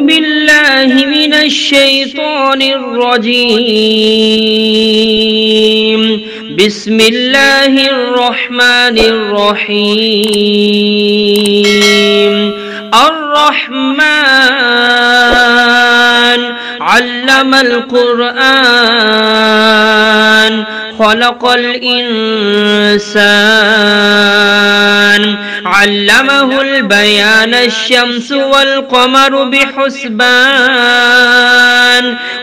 بالله من الشيطان الرجيم. بسم الله الرحمن الرحيم. الرحمن علم القرآن خلق الإنسان علمه البيان الشمس والقمر بحسبان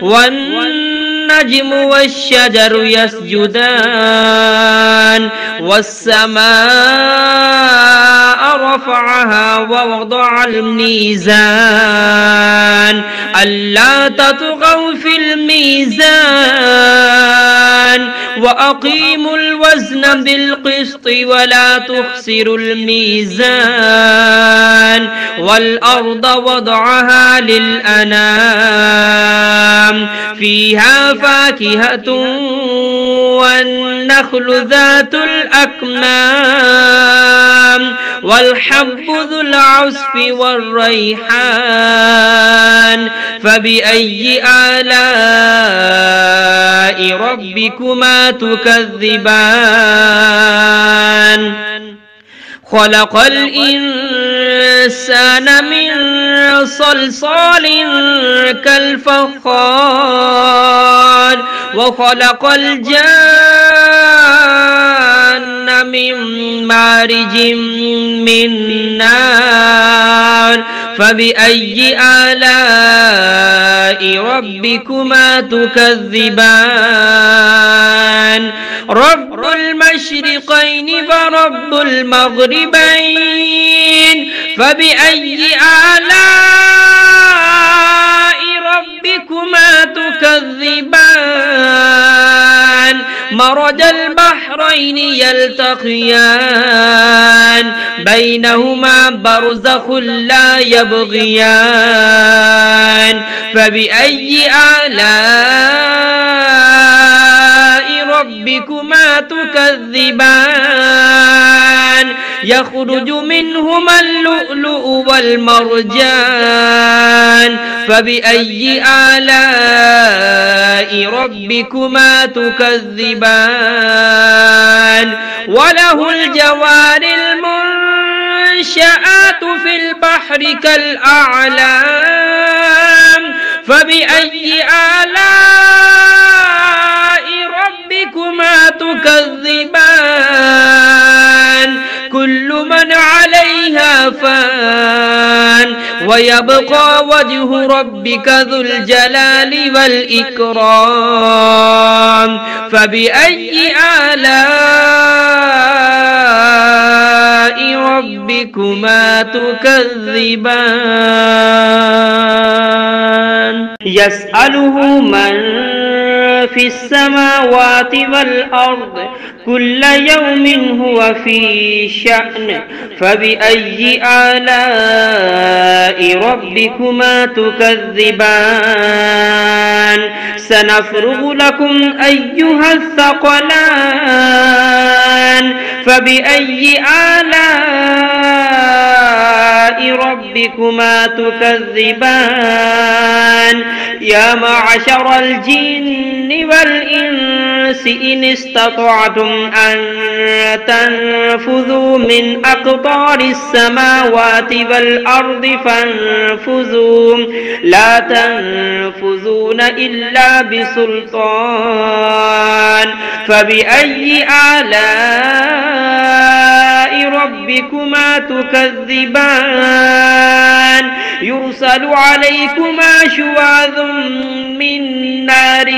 والنجم والشجر يسجدان والسماء رفعها ووضع الميزان ألا تطغوا في الميزان وأقيموا الوزن بالقسط ولا تخسروا الميزان والأرض وضعها للأنام فيها فاكهة والنخل ذات الأكمام والحب ذو العصف والريحان فبأي آلاء ربكما تكذبان خلق الإنسان من صلصال كالفخار وخلق الجان من مارج من نار فبأي آلاء ربكما تكذبان رب المشرقين ورب المغربين فبأي آلاء ربكما تكذبان مرج البحرين يلتقيان بينهما برزخ لا يبغيان فبأي آلاء ربكما تكذبان يخرج منهما اللؤلؤ والمرجان فبأي آلاء ربكما تكذبان وله الجوار المنشآت في البحر كالأعلام فبأي آلاء ربكما تكذبان كل من عليها فان ويبقى وجه ربك ذو الجلال والإكرام فبأي آلاء ربكما تكذبان يسأله من في السماوات والأرض كل يوم هو في شأن فبأي آلاء ربكما تكذبان سنفرغ لكم أيها الثقلان فبأي آلاء ربكما تكذبان يا معشر الجن والإنس إن استطعتم أن تنفذوا من أقطار السماوات والأرض فانفذوا لا تنفذون إلا بسلطان فبأي آلاء ربكما تكذبان يرسل عليكما شواظ من نار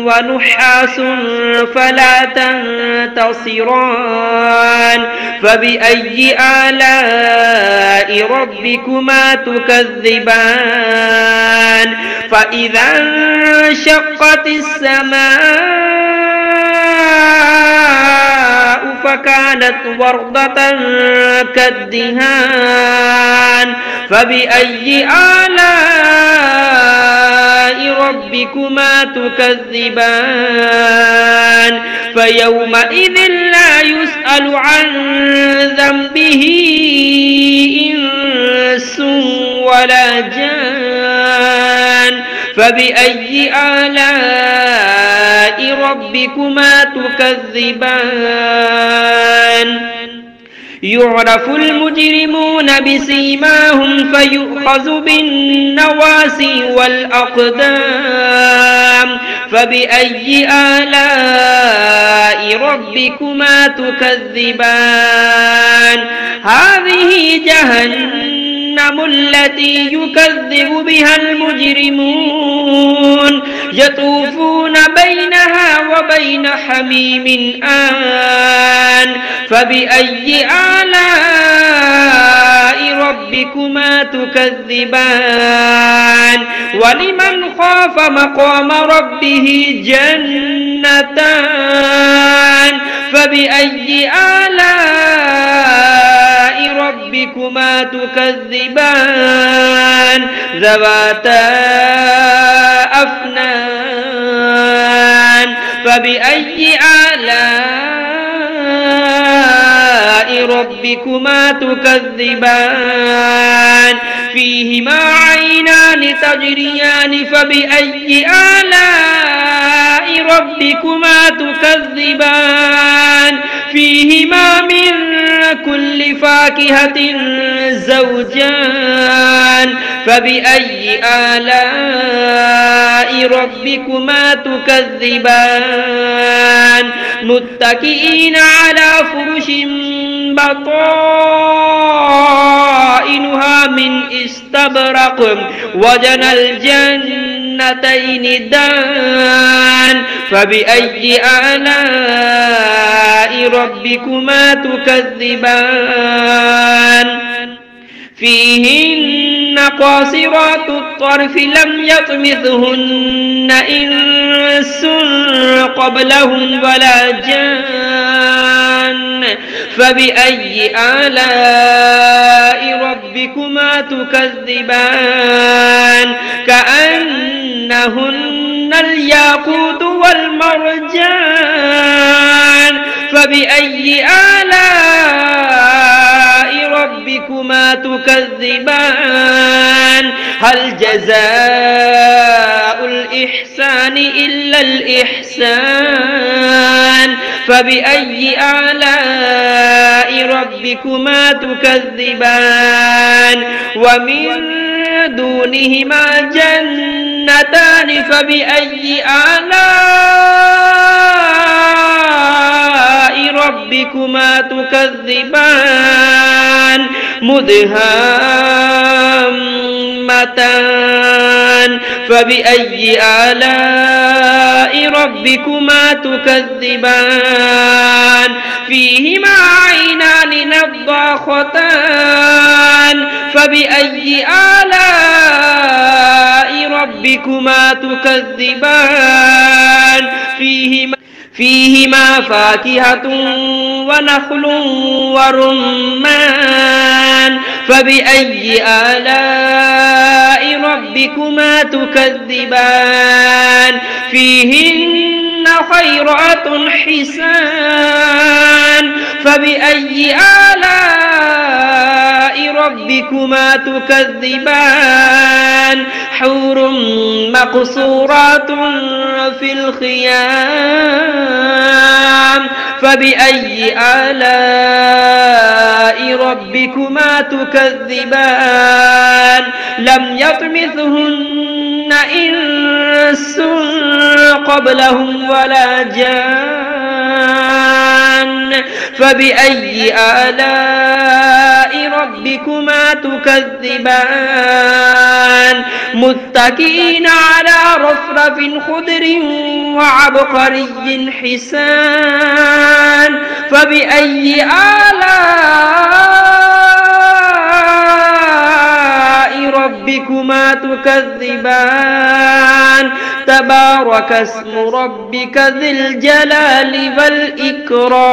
ونحاس فلا تنتصران فبأي آلاء ربكما تكذبان فإذا انشقت السماء فكانت وردة كالدهان فبأي آلاء ربكما تكذبان فيومئذ لا يسأل عن ذنبه إنس ولا جان فبأي آلاء ربكما تكذبان يعرف المجرمون بسيماهم فيؤخذ بالنواسي والأقدام فبأي آلاء ربكما تكذبان هذه جهنم التي يكذب بها المجرمون يطوفون بينها وبين حميم آن فبأي آلاء ربكما تكذبان ولمن خاف مقام ربه جنتان فبأي آلاء ربكما تكذبان ذواتا أفنان فبأي آلاء ربكما تكذبان فيهما عينان تجريان فبأي آلاء ربكما تكذبان فيهما من كل فاكهة زوجان فبأي آلاء ربكما تكذبان متكئين على فرش بطائنها من استبرق وجنى الجنتين دان فبأي آلاء ربكما تكذبان فيهن قاصرات الطرف لم يطمثهن إنس قبلهم ولا جان فبأي آلاء ربكما تكذبان كأنهن الياقوت والمرجان فبأي آلاء ربكما تكذبان هل جزاء الإحسان إلا الإحسان فبأي آلاء ربكما تكذبان ومن دونهما جنتان فبأي آلاء ربكما تكذبان مدهامتان فبأي آلاء ربكما تكذبان فيهما عينان نضاختان فبأي آلاء ربكما تكذبان فيهما فاكهة ونخل ورمان فبأي آلاء ربكما تكذبان فيهن خيرات حسان فبأي آلاء ربكما تكذبان حور مقصورات في الخيام فبأي آلاء ربكما تكذبان لم يطمثهن إنس قبلهم ولا جان فبأي آلاء ربكما تكذبان متكئين على رفرف خضر وعبقري حسان فبأي آلاء ربكما تكذبان تبارك اسم ربك ذي الجلال والإكرام